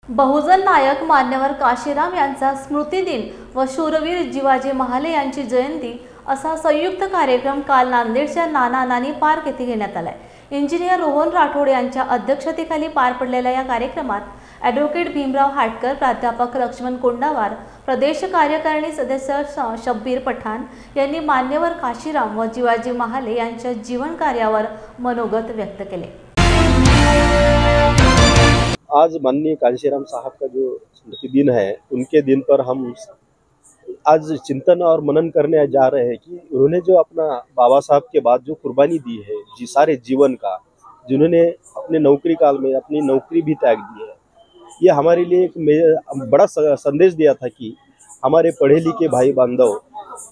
बहुजन नायक मान्यवर काशीराम यांचा स्मृतिदिन व शूरवीर जिवाजी महाले यांची जयंती असा संयुक्त कार्यक्रम काल नांदेडच्या नाना नानी पार्क येथे घेण्यात आलाय। इंजिनियर रोहन राठोड यांच्या अध्यक्षतेखाली पार पडलेल्या या कार्यक्रमात ॲडव्होकेट भीमराव हाटकर, प्राध्यापक लक्ष्मण कोंडावार, प्रदेश कार्यकारिणी सदस्य शब्बीर पठाण यांनी मान्यवर काशीराम व जिवाजी महाले यांच्या जीवन कार्यावर मनोगत व्यक्त केले। आज माननीय कांशीराम साहब का जो स्मृति दिन है, उनके दिन पर हम आज चिंतन और मनन करने जा रहे हैं कि उन्होंने जो अपना बाबा साहब के बाद जो कुर्बानी दी है जी सारे जीवन का, जिन्होंने अपने नौकरी काल में अपनी नौकरी भी त्याग दी है, ये हमारे लिए एक बड़ा संदेश दिया था कि हमारे पढ़े लिखे भाई बांधव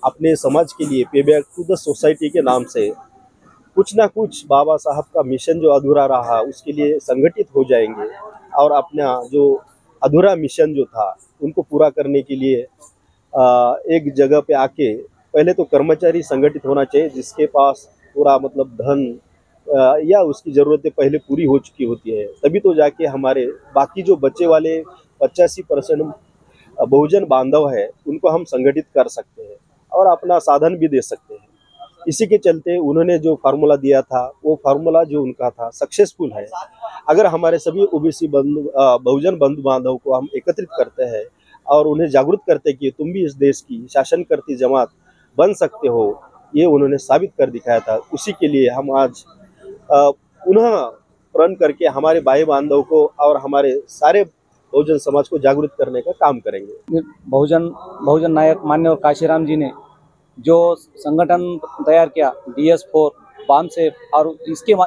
अपने समाज के लिए पे बैक टू द सोसाइटी के नाम से कुछ ना कुछ बाबा साहब का मिशन जो अधूरा रहा उसके लिए संगठित हो जाएंगे और अपना जो अधूरा मिशन जो था उनको पूरा करने के लिए एक जगह पे आके पहले तो कर्मचारी संगठित होना चाहिए, जिसके पास पूरा मतलब धन या उसकी ज़रूरतें पहले पूरी हो चुकी होती है, तभी तो जाके हमारे बाकी जो बच्चे वाले 85% बहुजन बांधव है उनको हम संगठित कर सकते हैं और अपना साधन भी दे सकते हैं। इसी के चलते उन्होंने जो फार्मूला दिया था वो फार्मूला जो उनका था सक्सेसफुल है। अगर हमारे सभी ओबीसी बहुजन बंधु बांधव को हम एकत्रित करते हैं और उन्हें जागरूक करते हैं कि तुम भी इस देश की शासन करती जमात बन सकते हो, ये उन्होंने साबित कर दिखाया था। उसी के लिए हम आज पुनः प्रण करके हमारे भाई बांधव को और हमारे सारे बहुजन समाज को जागरूक करने का काम करेंगे। बहुजन नायक मान्यवर काशीराम जी ने जो संगठन तैयार किया DS4, बामसेफ, और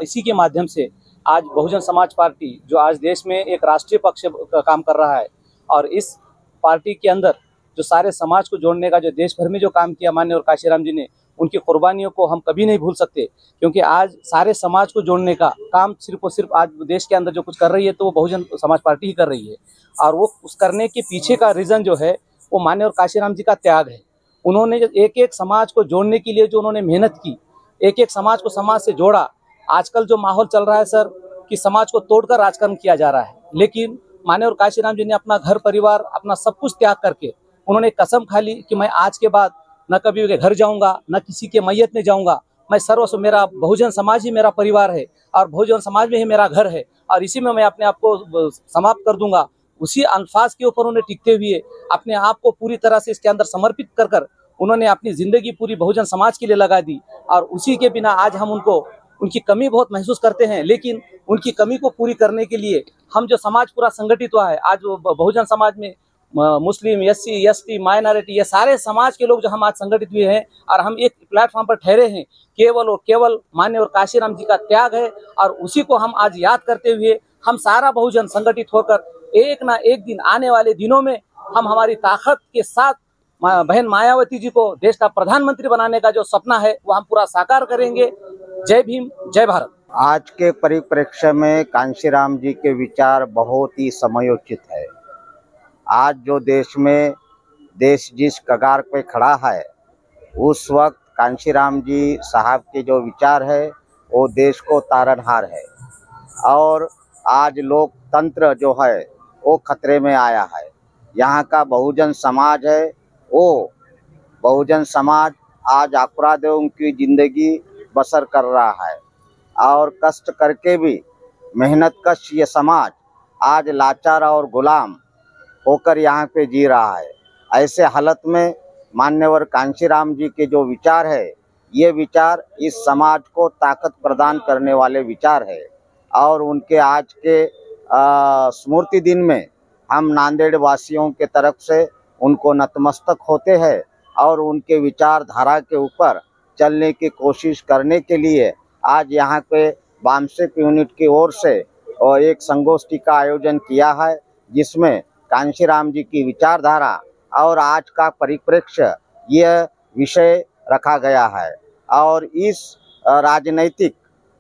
इसी के माध्यम से आज बहुजन समाज पार्टी जो आज देश में एक राष्ट्रीय पक्ष का काम कर रहा है, और इस पार्टी के अंदर जो सारे समाज को जोड़ने का जो देश भर में जो काम किया मान्यवर काशीराम जी ने, उनकी कुर्बानियों को हम कभी नहीं भूल सकते। क्योंकि आज सारे समाज को जोड़ने का काम सिर्फ और सिर्फ आज देश के अंदर जो कुछ कर रही है तो वो बहुजन समाज पार्टी ही कर रही है, और वो उस करने के पीछे का रीज़न जो है वो मान्यवर काशीराम जी का त्याग है। उन्होंने एक एक समाज को जोड़ने के लिए जो उन्होंने मेहनत की, एक एक समाज को समाज से जोड़ा। आजकल जो माहौल चल रहा है सर कि समाज को तोड़कर राजकारण किया जा रहा है, लेकिन मान्यवर काशीराम जी ने अपना घर परिवार अपना सब कुछ त्याग करके उन्होंने कसम खा ली कि मैं आज के बाद न कभी के घर जाऊंगा, न किसी के मैयत में जाऊंगा, मैं सर्वस्व मेरा बहुजन समाज ही मेरा परिवार है और बहुजन समाज में ही मेरा घर है और इसी में मैं अपने आप को समाप्त कर दूंगा। उसी अल्फाज के ऊपर उन्हें टिकते हुए अपने आप को पूरी तरह से इसके अंदर समर्पित कर उन्होंने अपनी ज़िंदगी पूरी बहुजन समाज के लिए लगा दी। और उसी के बिना आज हम उनकी कमी बहुत महसूस करते हैं, लेकिन उनकी कमी को पूरी करने के लिए हम जो समाज पूरा संगठित हुआ है, आज बहुजन समाज में मुस्लिम, SC, ST, माइनॉरिटी, ये सारे समाज के लोग जो हम आज संगठित हुए हैं और हम एक प्लेटफॉर्म पर ठहरे हैं, केवल और केवल मान्यवर काशीराम जी का त्याग है। और उसी को हम आज याद करते हुए हम सारा बहुजन संगठित होकर एक ना एक दिन आने वाले दिनों में हम हमारी ताकत के साथ बहन मायावती जी को देश का प्रधानमंत्री बनाने का जो सपना है वो हम पूरा साकार करेंगे। जय भीम, जय भारत। आज के परिप्रेक्ष्य में कांशीराम जी के विचार बहुत ही समयोचित है। आज जो देश जिस कगार पे खड़ा है, उस वक्त कांशीराम जी साहब के जो विचार है वो देश को तारनहार है, और आज लोकतंत्र जो है वो खतरे में आया है। यहाँ का बहुजन समाज है, वो बहुजन समाज आज अपराधियों की ज़िंदगी बसर कर रहा है और कष्ट करके भी मेहनत कश ये समाज आज लाचार और गुलाम होकर यहाँ पे जी रहा है। ऐसे हालत में मान्यवर कांशीराम जी के जो विचार है, ये विचार इस समाज को ताकत प्रदान करने वाले विचार है, और उनके आज के स्मृति दिन में हम नांदेड़ वासियों के तरफ से उनको नतमस्तक होते हैं और उनके विचारधारा के ऊपर चलने की कोशिश करने के लिए आज यहाँ पे बामसेफ यूनिट की ओर से और एक संगोष्ठी का आयोजन किया है, जिसमें कांशीराम जी की विचारधारा और आज का परिप्रेक्ष्य यह विषय रखा गया है। और इस राजनैतिक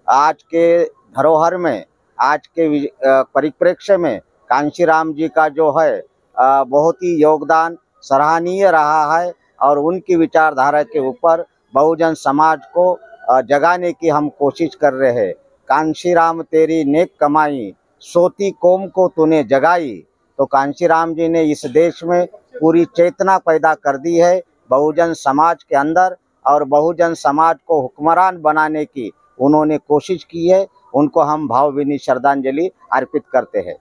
आज के धरोहर में, आज के परिप्रेक्ष्य में कांशीराम जी का जो है बहुत ही योगदान सराहनीय रहा है, और उनकी विचारधारा के ऊपर बहुजन समाज को जगाने की हम कोशिश कर रहे हैं। कांशीराम तेरी नेक कमाई, सोती कौम को तूने जगाई, तो कांशीराम जी ने इस देश में पूरी चेतना पैदा कर दी है बहुजन समाज के अंदर, और बहुजन समाज को हुक्मरान बनाने की उन्होंने कोशिश की है। उनको हम भावभीनी श्रद्धांजलि अर्पित करते हैं।